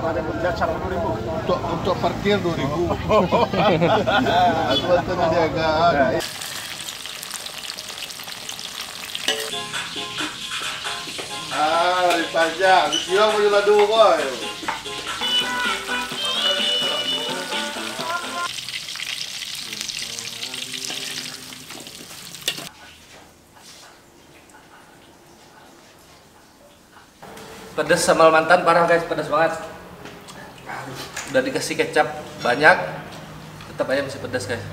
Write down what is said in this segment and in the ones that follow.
Ada jasa 2.000. Untuk parkir 2.000. Aku tengah niaga. Dipajak, dikira mau ladu koi. Pedas sambal mantan parah guys, pedas banget. Udah dikasih kecap banyak, tetap aja masih pedas guys.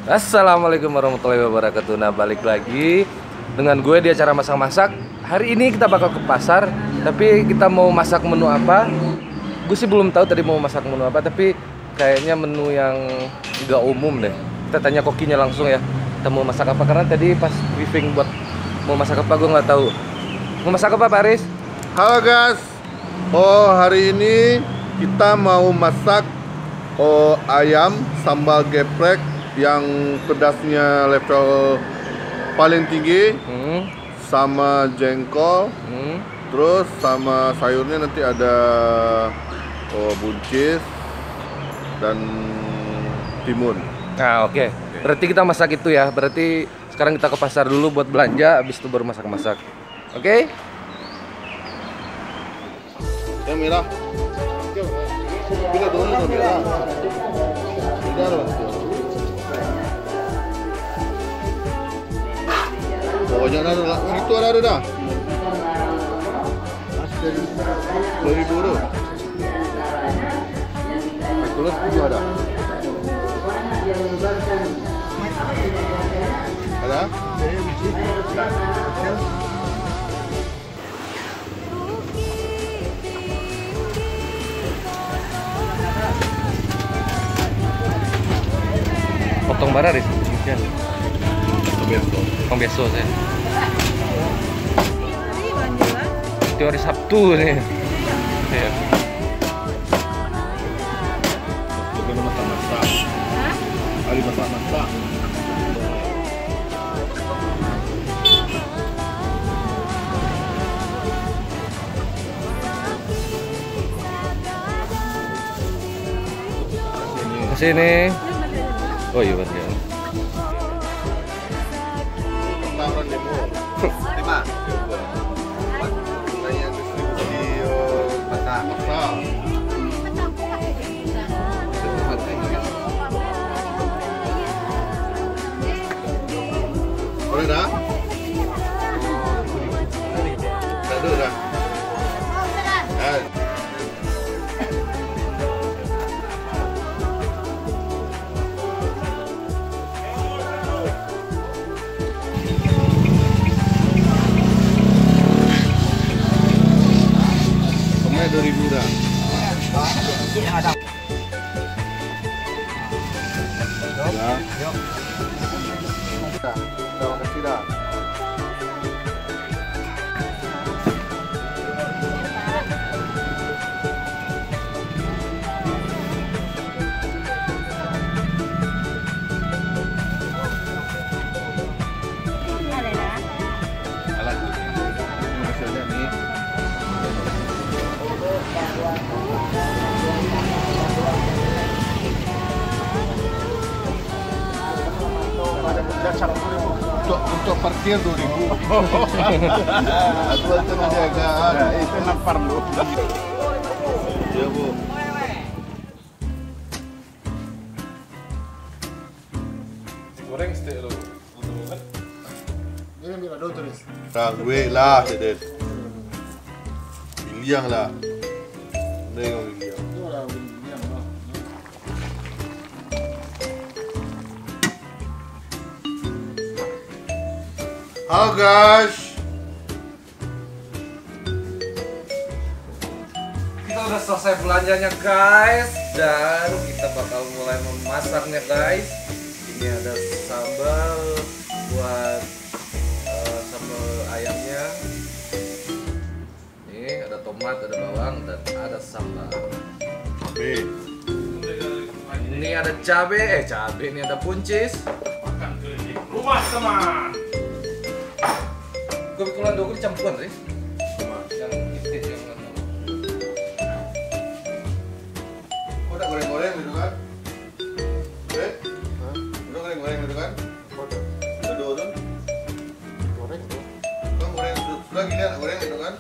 Assalamualaikum warahmatullahi wabarakatuh. Nah, balik lagi dengan gue di acara masak-masak. Hari ini kita bakal ke pasar, tapi kita mau masak menu apa? Gue sih belum tahu tadi mau masak menu apa, tapi kayaknya menu yang nggak umum deh. Kita tanya kokinya langsung ya. Kita mau masak apa? Karena tadi pas briefing buat mau masak apa gue nggak tahu. Mau masak apa, Pak Aris? Halo guys. Hari ini kita mau masak ayam sambal geprek yang pedasnya level paling tinggi, sama jengkol, terus sama sayurnya nanti ada buncis dan timun. Nah, oke. Berarti kita masak itu ya. Berarti sekarang kita ke pasar dulu buat belanja, habis itu baru masak-masak. Oke? Yang merah. Bila dulu yang merah. Tidak loh. Pokoknya ada, situ ada dah. Dari buru. Terus juga ada. Ada? Potong bara Riz. Biasa saya. Itu hari Sabtu nih. Ya. Hari masak-masak. Kesini. Oh iya betul. Tawaran demo. 5. Yang distribusi masak. Boleh dah? Dah dah. Kemana 2.000 dah? Ya. Yuk. Terima kasih dah. Untuk parkir 2.000. Aku tengah niaga. Itu nampar lu. Ya bu. Goreng steak lo. Ini bila dulu tulis. Gue lah, Deden. Pilihan lah. Nengok pilihan. Halo guys. Kita udah selesai belanjanya guys, dan kita bakal mulai memasaknya guys. Ini ada sambal buat sambal ayamnya. Ini ada tomat, ada bawang, dan ada sambal. Ini ada cabe, ini ada buncis. Rumah teman. Kebetulan dulu dicampuran, Riz. Yang itis yang mana? Udah goreng-goreng gitu kan? Udah goreng-goreng gitu kan? Udah. Goreng tuh. Kan goreng sudah gini ya, goreng gitu kan?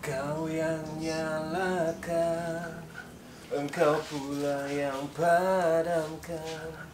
Kau yang nyalakan, engkau pula yang padamkan.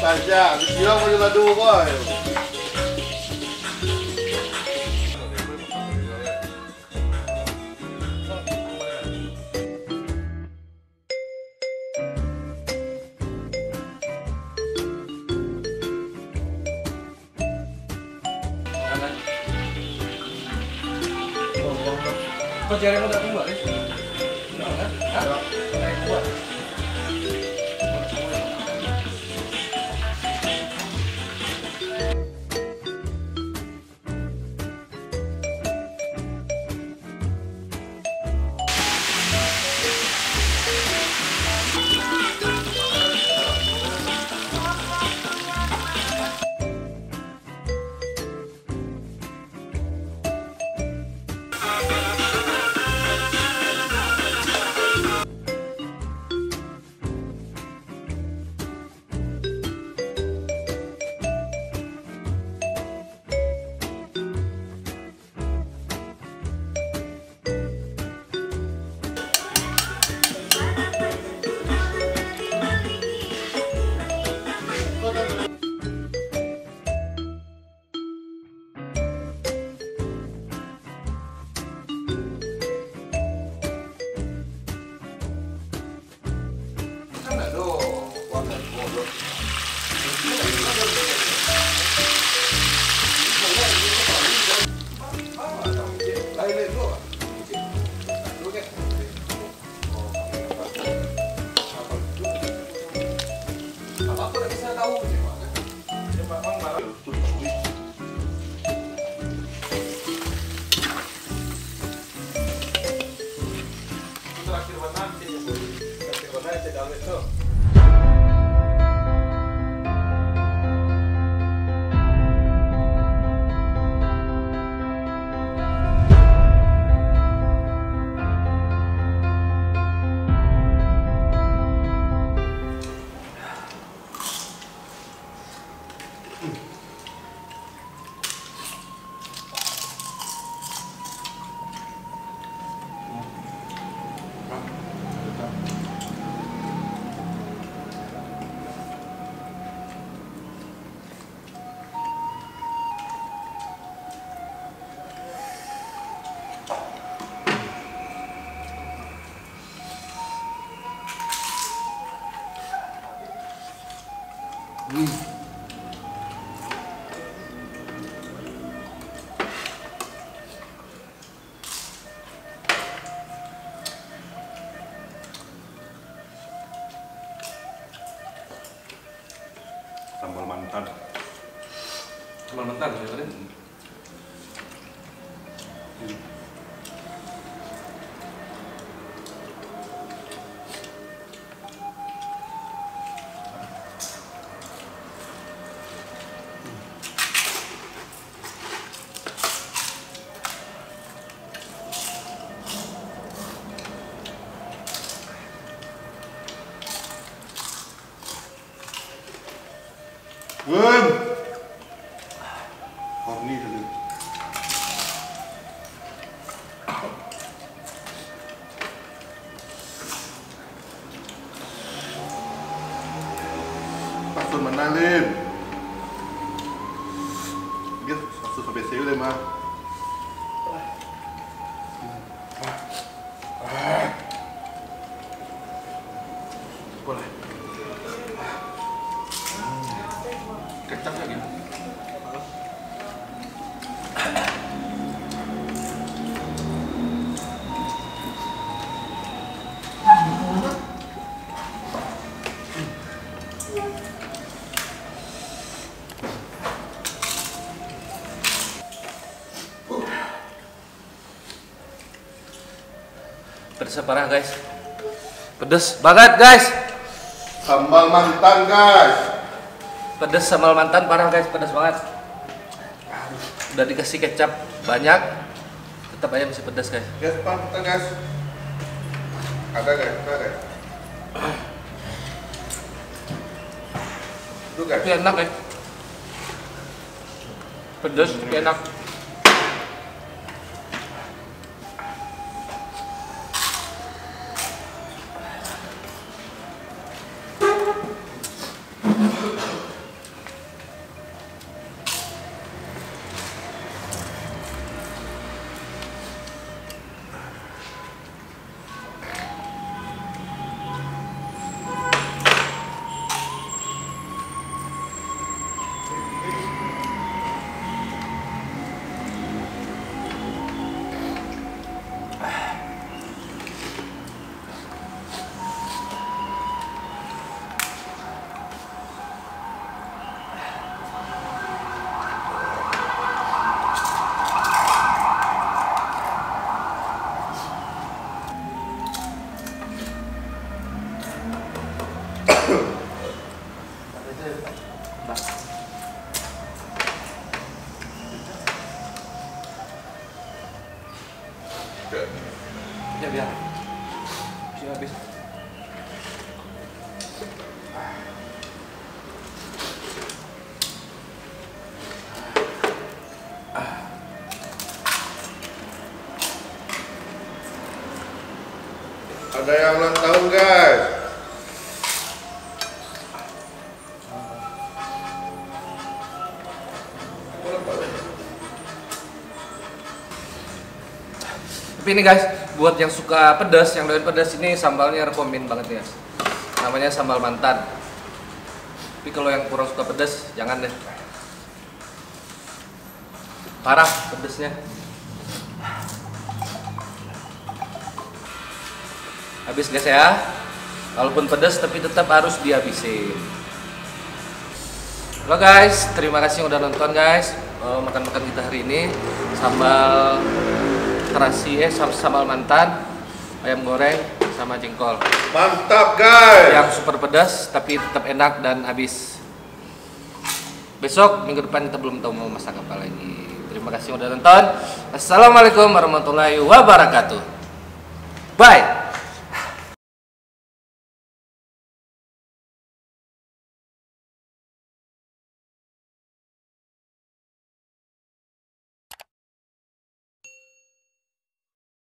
Saja, disiram mau juga dulu boy. Kau cari mau datang buat, Riz? Enggak kan? Hah? Naik buat. Sambal mantan. Sambal mantan ya kalian. Bun. Horny tadi. Pastor menalim. Gil, pastor sampai sini deh mah. Boleh. Kecap lagi. Pedes parah guys. Pedes banget guys. Sambal mantan guys. Pedes sambal mantan parah guys, pedes banget. Udah dikasih kecap banyak, tetap aja masih pedas guys. Guys, mantan guys. Ada guys, ada guys. Tuh guys. Tapi enak ya. Pedas tapi enak. Ya biar. Sudah habis. Ada yang ulang tahun guys. Tapi ini guys, buat yang suka pedas, yang doyan pedas ini sambalnya rekomen banget ya. Namanya sambal mantan. Tapi kalau yang kurang suka pedas, jangan deh. Parah pedasnya. Habis guys ya. Walaupun pedas tapi tetap harus dihabisin. Halo guys, terima kasih yang udah nonton guys. Makan-makan kita hari ini sambal terasi sambal mantan, ayam goreng sama jengkol. Mantap guys. Yang super pedas tapi tetap enak dan habis. Besok minggu depan kita belum tahu mau masak apa lagi. Terima kasih yang udah nonton. Assalamualaikum warahmatullahi wabarakatuh. Bye.